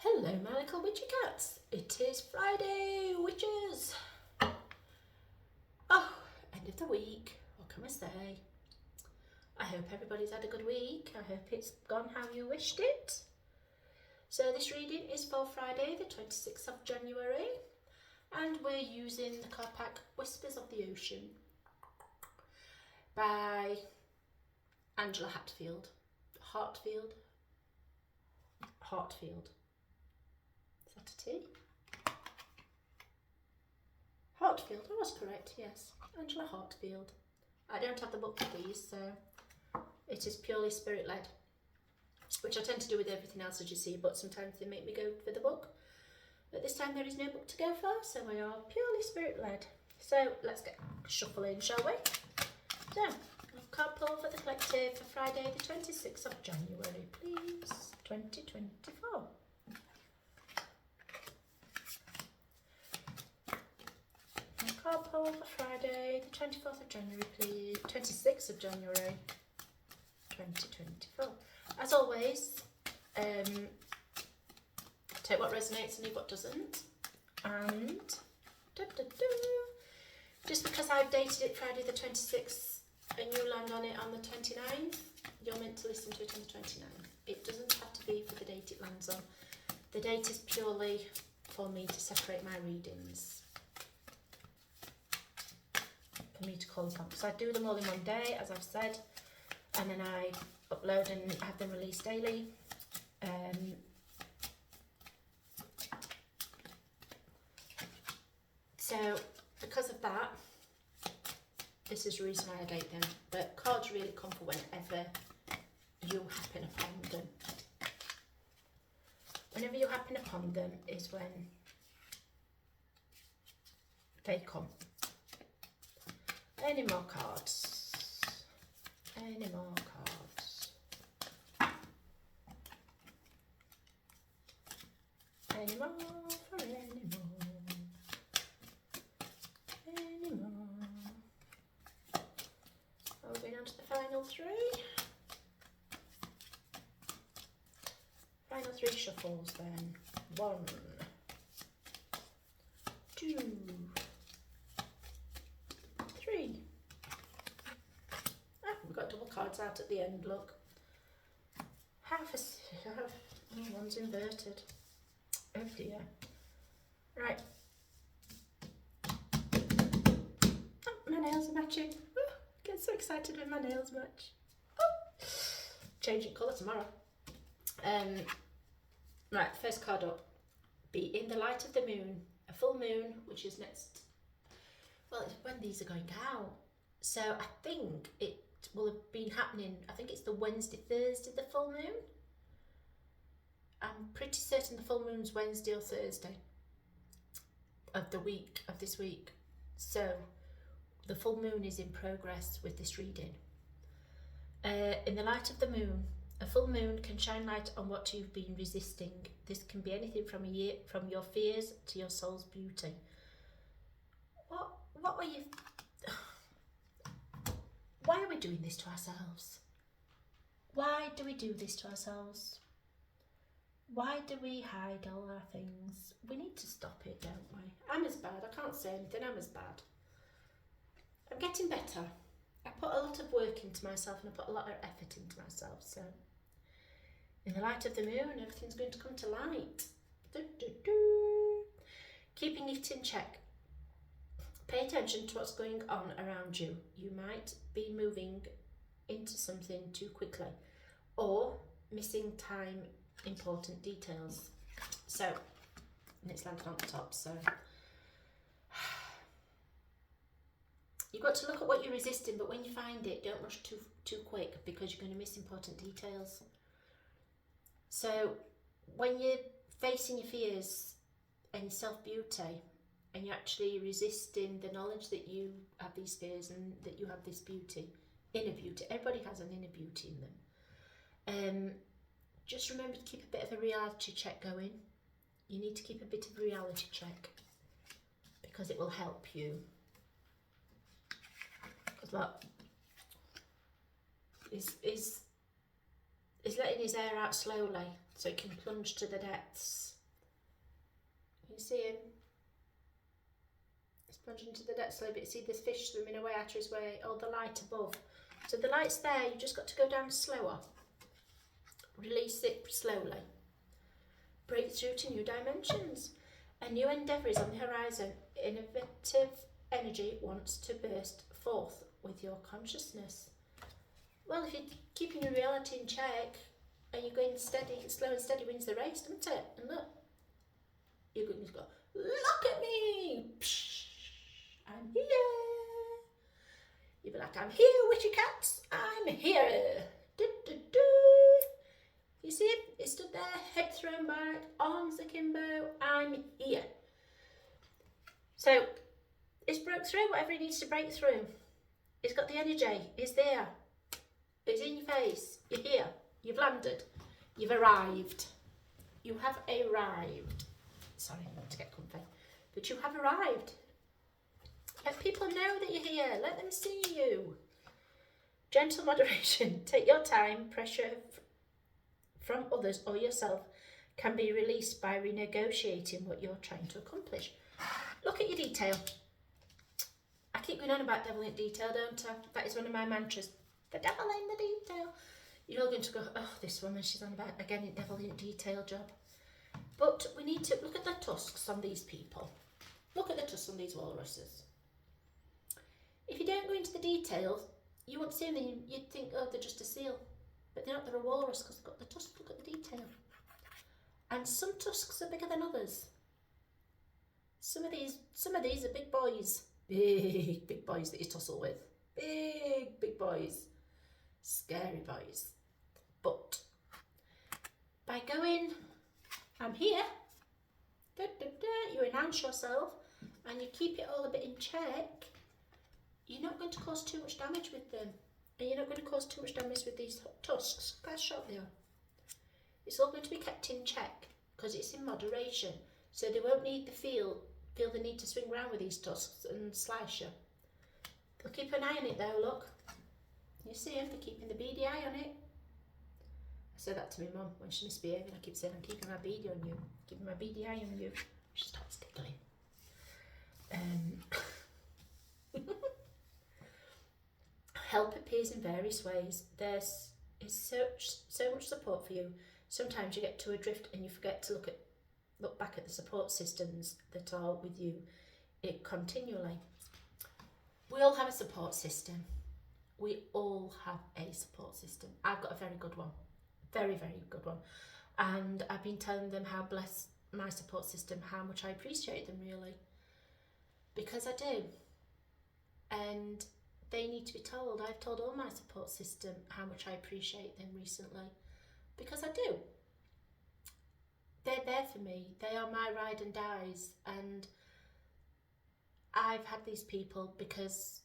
Hello my little witchy cats, it is Friday, witches! Oh, end of the week, what can I say? I hope everybody's had a good week, I hope it's gone how you wished it. So this reading is for Friday the 26th of January and we're using the card pack Whispers of the Ocean by Angela Hatfield. Hatfield. Is that a T? Hatfield, I was correct, yes. Angela Hatfield. I don't have the book for these, so it is purely spirit-led, which I tend to do with everything else, as you see, but sometimes they make me go for the book. But this time there is no book to go for, so we are purely spirit-led. So let's get shuffling, shall we? So, card pull for the collective for Friday the 26th of January, please, 2024. Card pull for Friday the 24th of January, please, 26th of January, 2024. As always, take what resonates and leave what doesn't. And just because I've dated it Friday the 26th and you land on it on the 29th, you're meant to listen to it on the 29th. It doesn't have to be for the date it lands on. The date is purely for me to separate my readings. For me to call upon. So I do them all in one day, as I've said, and then I upload and have them released daily. So because of that, this is the reason why I date them. But cards really come for whenever you happen upon them. Whenever you happen upon them is when they come. Any more cards? Any more cards? Any more for any more? Any more? Moving on to the final three. Final three shuffles then. 1, 2, 3. Ah, we've got double cards out at the end, look. One's inverted. Oh dear. Right. Oh, my nails are matching. Oh, get so excited when my nails match. Oh. Changing colour tomorrow. Right, first card up. Be in the light of the moon. A full moon, which is next. Well, it's when these are going out. So I think it will have been happening, I think it's the Wednesday, Thursday, the full moon. I'm pretty certain the full moon's Wednesday or Thursday of the week, of this week. So the full moon is in progress with this reading. In the light of the moon, a full moon can shine light on what you've been resisting. This can be anything from your fears to your soul's beauty. What were you... Why are we doing this to ourselves? Why do we do this to ourselves? Why do we hide all our things? We need to stop it, don't we? I'm as bad. I can't say anything. I'm as bad. I'm getting better. I put a lot of work into myself and I put a lot of effort into myself. So, in the light of the moon, everything's going to come to light. Keeping it in check. Pay attention to what's going on around you. You might be moving into something too quickly or missing time important details. So, and it's landed on the top, so you've got to look at what you're resisting, but when you find it, don't rush too quick because you're going to miss important details. So when you're facing your fears and your self-beauty and you're actually resisting the knowledge that you have these fears and that you have this beauty, inner beauty, everybody has an inner beauty in them. Just remember to keep a bit of a reality check going. You need to keep a bit of a reality check because it will help you. Because look, is letting his air out slowly so it can plunge to the depths You see him? He's plunging into the depths a little bit. See this fish swimming away out of his way. Oh, the light above. So the light's there. You've just got to go down slower. Release it slowly. Break through to new dimensions. A new endeavour is on the horizon. Innovative energy wants to burst forth with your consciousness. Well, if you're keeping your reality in check and you're going steady, slow and steady wins the race, doesn't it? And look, you're going to go, look at me! Psh, I'm here! You'll be like, I'm here, witchy cats, I'm here! Du, du, du. You see him? He stood there, head thrown back, arms akimbo, I'm here. So, it's broke through whatever he needs to break through. He's got the energy, he's there. It's in your face, you're here, you've landed, you've arrived. You have arrived. Sorry, not to get comfy. But you have arrived. Let people know that you're here, let them see you. Gentle moderation, take your time, pressure from others or yourself can be released by renegotiating what you're trying to accomplish. Look at your detail. I keep going on about devil in detail, don't I? That is one of my mantras. The devil in the detail. You're all going to go, oh, this woman, she's on about, again, a devil in detail job. But we need to look at the tusks on these people. Look at the tusks on these walruses. If you don't go into the details, you won't see them. You'd think, oh, they're just a seal. But they're not, they're a walrus because they've got the tusk. Look at the detail. And some tusks are bigger than others. Some of these are big boys. Big boys that you tussle with. Big boys. Scary boys. But by going, I'm here, you announce yourself and you keep it all a bit in check, you're not going to cause too much damage with them. And you're not going to cause too much damage with these tusks. Look how sharp they are. It's all going to be kept in check because it's in moderation. So they won't need to feel the need to swing around with these tusks and slice you. They'll keep an eye on it though, look. You see if they're keeping the beady eye on it. I say that to my mum when she's misbehaving. I keep saying, I'm keeping my beady on you. Keeping my beady eye on you. She starts tickling. Help appears in various ways. There's so much support for you. Sometimes you get too adrift and you forget to look back at the support systems that are with you continually. We all have a support system. We all have a support system. I've got a very good one. Very, very good one. And I've been telling them how blessed my support system, how much I appreciate them really. Because I do. And they need to be told. I've told all my support system how much I appreciate them recently. Because I do. They're there for me. They are my ride and dies. And I've had these people because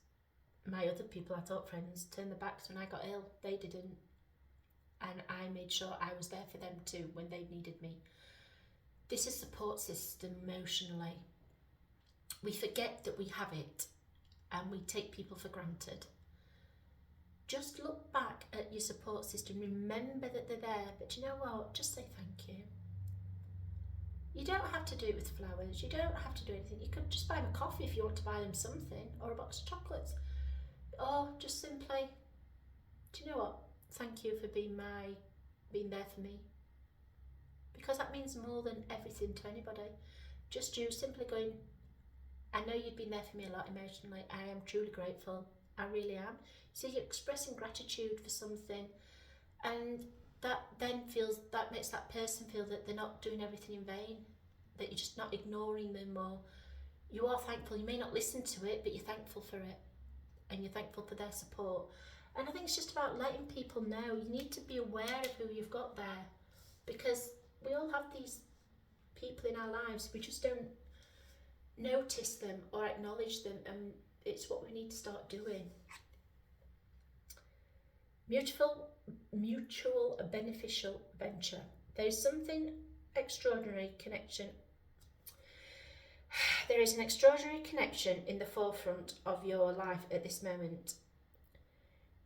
my other people, I thought friends, turned their backs when I got ill. They didn't. And I made sure I was there for them too when they needed me. This is support system emotionally. We forget that we have it and we take people for granted. Just look back at your support system. Remember that they're there. But you know what? Just say thank you. You don't have to do it with flowers. You don't have to do anything. You could just buy them a coffee if you want to buy them something, or a box of chocolates. Or just simply, do you know what? Thank you for being there for me. Because that means more than everything to anybody. Just you simply going, I know you've been there for me a lot emotionally. I am truly grateful. I really am. So you're expressing gratitude for something, and that makes that person feel that they're not doing everything in vain, that you're just not ignoring them, or you are thankful. You may not listen to it, but you're thankful for it, and you're thankful for their support. And I think it's just about letting people know. You need to be aware of who you've got there, because we all have these people in our lives. We just don't notice them or acknowledge them, and it's what we need to start doing. Mutual beneficial venture. There is something extraordinary connection. There is an extraordinary connection in the forefront of your life at this moment.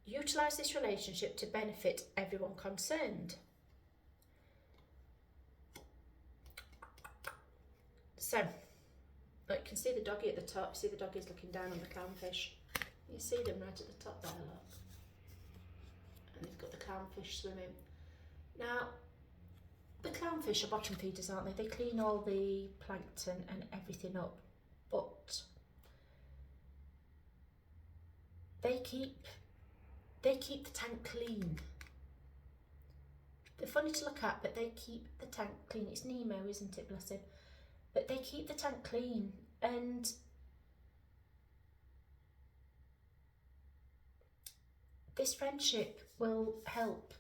Utilise this relationship to benefit everyone concerned. So, you can see the doggy at the top. See the doggy's looking down on the clownfish. You see them right at the top there, look. And they've got the clownfish swimming. Now, the clownfish are bottom feeders, aren't they? They clean all the plankton and everything up, but they keep the tank clean. They're funny to look at, but they keep the tank clean. It's Nemo, isn't it, bless him? But they keep the tank clean, and this friendship will help.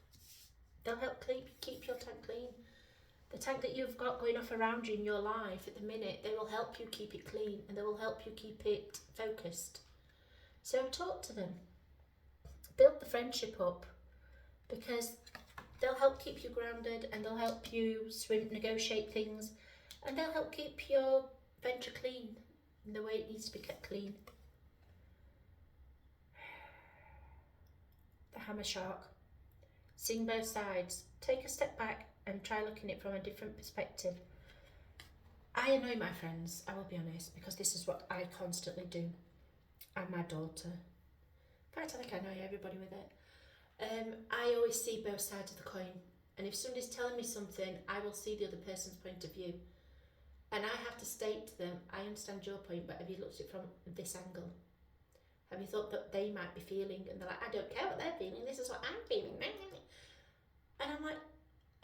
They'll help keep your tank clean. The tank that you've got going off around you in your life at the minute, they will help you keep it clean, and they will help you keep it focused. So talk to them. Build the friendship up, because they'll help keep you grounded, and they'll help you negotiate things, and they'll help keep your venture clean in the way it needs to be kept clean. The hammer shark. Seeing both sides. Take a step back and try looking at it from a different perspective. I annoy my friends, I will be honest, because this is what I constantly do. And my daughter. In fact, I think I annoy everybody with it. I always see both sides of the coin, and if somebody's telling me something, I will see the other person's point of view, and I have to state to them, I understand your point, but have you looked at it from this angle? Have you thought that they might be feeling? And they're like, I don't care what they're feeling, this is what I'm feeling. And I'm like,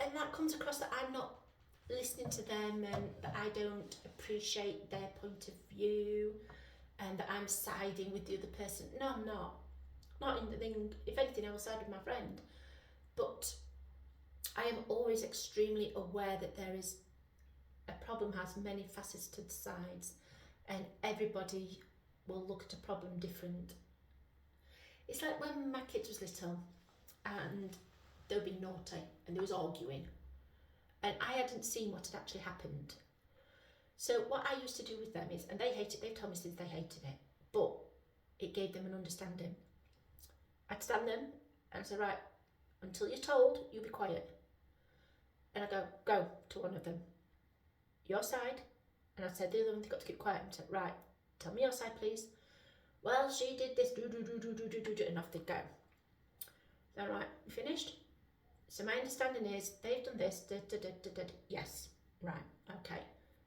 and that comes across that I'm not listening to them, and that I don't appreciate their point of view, and that I'm siding with the other person. No, I'm not. Not in the thing. If anything, I will side with my friend. But I am always extremely aware that there is a problem, has many facets to the sides, and everybody will look at a problem different. It's like when my kid was little, and they would be naughty, and they was arguing, and I hadn't seen what had actually happened. So what I used to do with them is, and they hated, they've told me since they hated it, but it gave them an understanding. I'd stand them and say, right, until you're told, you be quiet. And I go to one of them, your side. And I'd say, the other one, they've got to keep quiet. And say, right, tell me your side, please. Well, she did this, do, and off they go. All right, you finished? So my understanding is, they've done this, yes, right, okay.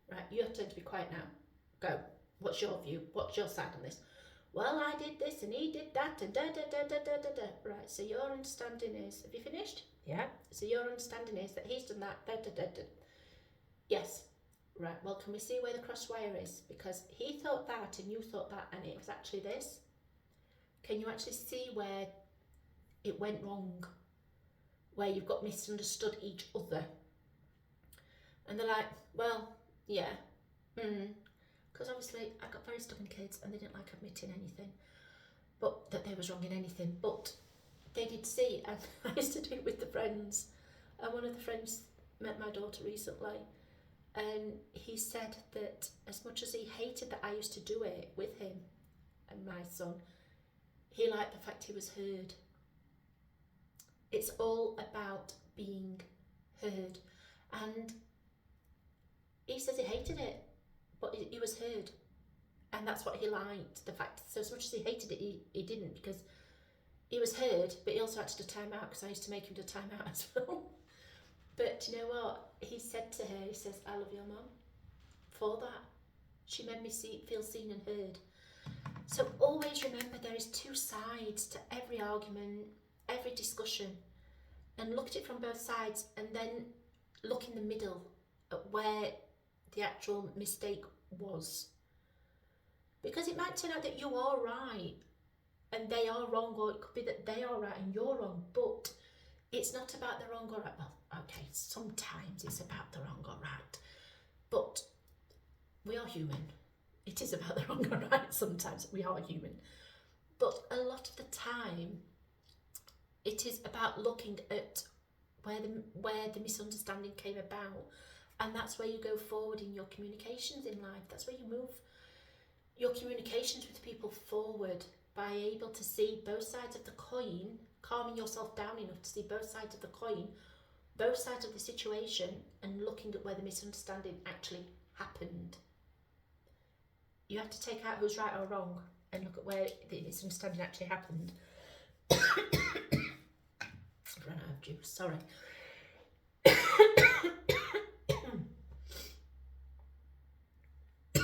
Right, your turn to be quiet now. Go. What's your view? What's your side on this? Well, I did this and he did that and da. Right, so your understanding is, have you finished? Yeah. So your understanding is that he's done that, da. Yes. Right, well, can we see where the crosswire is? Because he thought that and you thought that, and it was actually this. Can you actually see where it went wrong? Where you've got misunderstood each other? And they're like, well, yeah. Because obviously I got very stubborn kids, and they didn't like admitting anything, but that they was wrong in anything. But they did see, and I used to do it with the friends. And one of the friends met my daughter recently, and he said that as much as he hated that I used to do it with him and my son, he liked the fact he was heard. It's all about being heard. And he says he hated it, but he was heard, and that's what he liked, the fact. So as much as he hated it, he didn't, because he was heard, but he also had to do time out, because I used to make him do time out as well. But you know what? He said to her, he says, I love your mum for that. She made me feel seen and heard. So always remember, there is two sides to every argument, every discussion, and look at it from both sides, and then look in the middle at where the actual mistake was. Because it might turn out that you are right and they are wrong, or it could be that they are right and you're wrong, but it's not about the wrong or right. Well, okay, sometimes it's about the wrong or right, but we are human. It is about the wrong or right sometimes. We are human. But a lot of the time, it is about looking at where the misunderstanding came about. And that's where you go forward in your communications in life. That's where you move your communications with people forward, by able to see both sides of the coin, calming yourself down enough to see both sides of the coin, both sides of the situation, and looking at where the misunderstanding actually happened. You have to take out who's right or wrong and look at where the misunderstanding actually happened. I've run out of juice, sorry.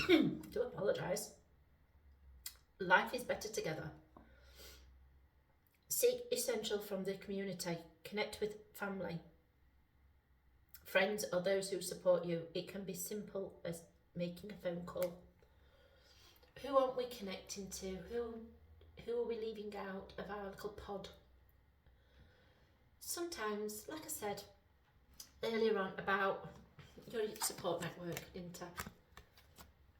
Do apologise. Life is better together. Seek essential from the community. Connect with family, friends, or those who support you. It can be simple as making a phone call. Who aren't we connecting to? Who are we leaving out of our little pod? Sometimes, like I said earlier on about your support network, didn't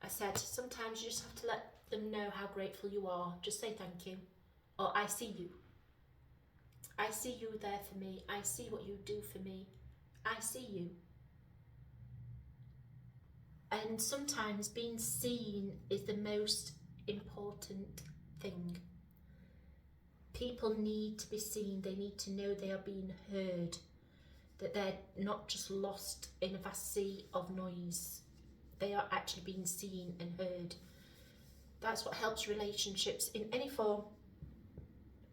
I said sometimes you just have to let them know how grateful you are. Just say thank you, or I see you. I see you there for me. I see what you do for me. I see you. And sometimes being seen is the most important thing. People need to be seen. They need to know they are being heard, that they're not just lost in a vast sea of noise. They are actually being seen and heard. That's what helps relationships in any form.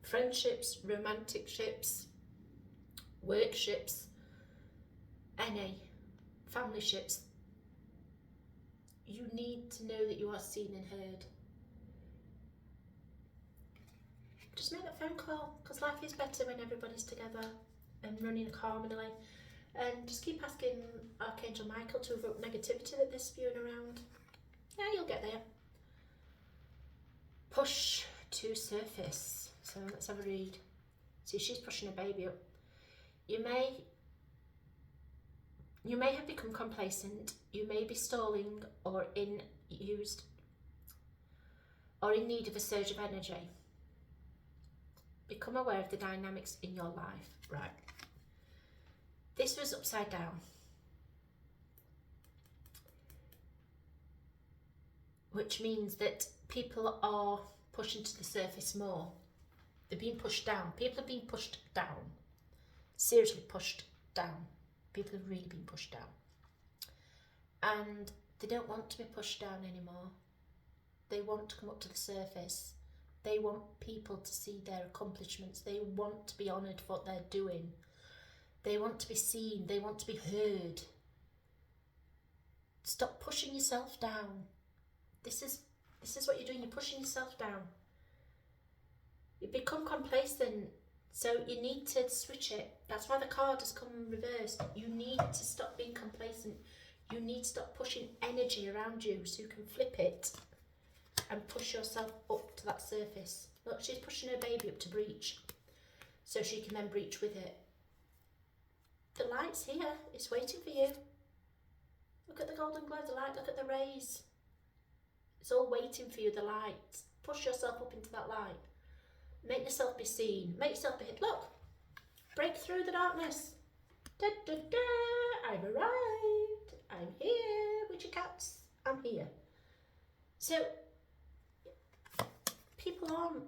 Friendships, romantic ships, work ships, any family ships. You need to know that you are seen and heard. Just make that phone call, because life is better when everybody's together and running harmoniously. And just keep asking Archangel Michael to evoke negativity that they're spewing around. Yeah, you'll get there. Push to surface. So let's have a read. See, she's pushing her baby up. You may have become complacent. You may be stalling or in need of a surge of energy. Become aware of the dynamics in your life. Right. This was upside down. Which means that people are pushing to the surface more. They're being pushed down. People are being pushed down. Seriously pushed down. People have really been pushed down. And they don't want to be pushed down anymore. They want to come up to the surface. They want people to see their accomplishments. They want to be honoured for what they're doing. They want to be seen. They want to be heard. Stop pushing yourself down. This is what you're doing. You're pushing yourself down. You become complacent, so you need to switch it. That's why the card has come reversed. You need to stop being complacent. You need to stop pushing energy around you so you can flip it and push yourself up to that surface. Look, she's pushing her baby up to breach so she can then breach with it. The light's here. It's waiting for you. Look at the golden glow of the light. Look at the rays. It's all waiting for you, the light. Push yourself up into that light. Make yourself be seen. Make yourself be hit. Look. Break through the darkness. Da, da, da. I've arrived. I'm here. Witchy cats. I'm here. So, people aren't.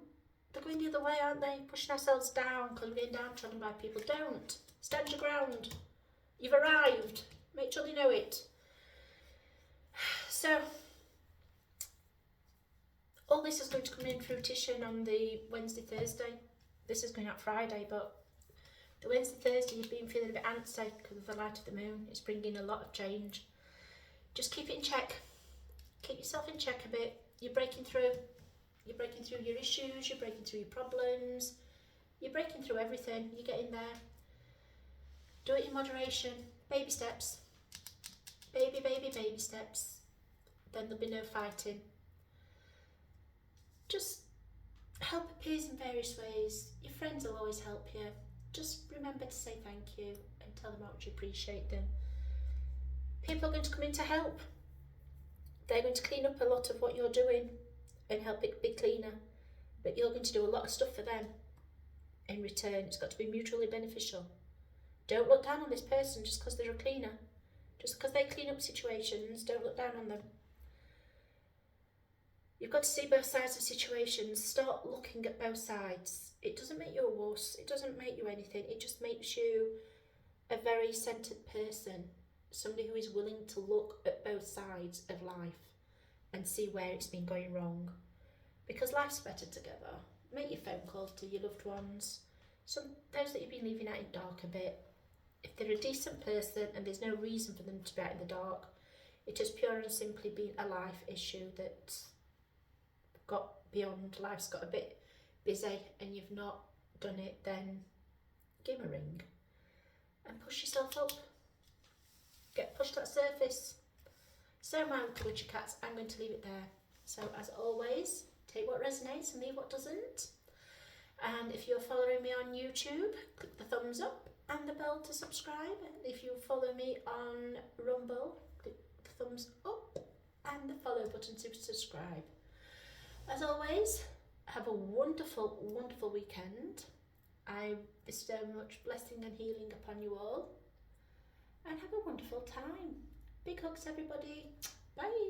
They're going the other way, aren't they? Pushing ourselves down because we're getting downtrodden by people. Don't. Stand your ground. You've arrived. Make sure they know it. So, all this is going to come in fruition on the Wednesday, Thursday. This is going out Friday, but the Wednesday, Thursday, you've been feeling a bit antsy because of the light of the moon. It's bringing a lot of change. Just keep it in check. Keep yourself in check a bit. You're breaking through. You're breaking through your issues. You're breaking through your problems. You're breaking through everything. You're getting there. Do it in moderation. Baby steps. Baby, baby, baby steps. Then there'll be no fighting. Just help appears in various ways. Your friends will always help you. Just remember to say thank you and tell them how much you appreciate them. People are going to come in to help. They're going to clean up a lot of what you're doing and help it be cleaner. But you're going to do a lot of stuff for them in return. It's got to be mutually beneficial. Don't look down on this person just because they're a cleaner. Just because they clean up situations, don't look down on them. You've got to see both sides of situations. Start looking at both sides. It doesn't make you a wuss. It doesn't make you anything. It just makes you a very centred person. Somebody who is willing to look at both sides of life and see where it's been going wrong. Because life's better together. Make your phone calls to your loved ones. Those that you've been leaving out in the dark a bit. If they're a decent person and there's no reason for them to be out in the dark, it has pure and simply been a life issue that got beyond, life's got a bit busy and you've not done it, then give them a ring and push yourself up. Push that surface. So my witchy cats, I'm going to leave it there. So as always, take what resonates and leave what doesn't. And if you're following me on YouTube, click the thumbs up and the bell to subscribe. If you follow me on Rumble, click the thumbs up and the follow button to subscribe. As always, have a wonderful, wonderful weekend. I bestow much blessing and healing upon you all. And have a wonderful time. Big hugs, everybody. Bye.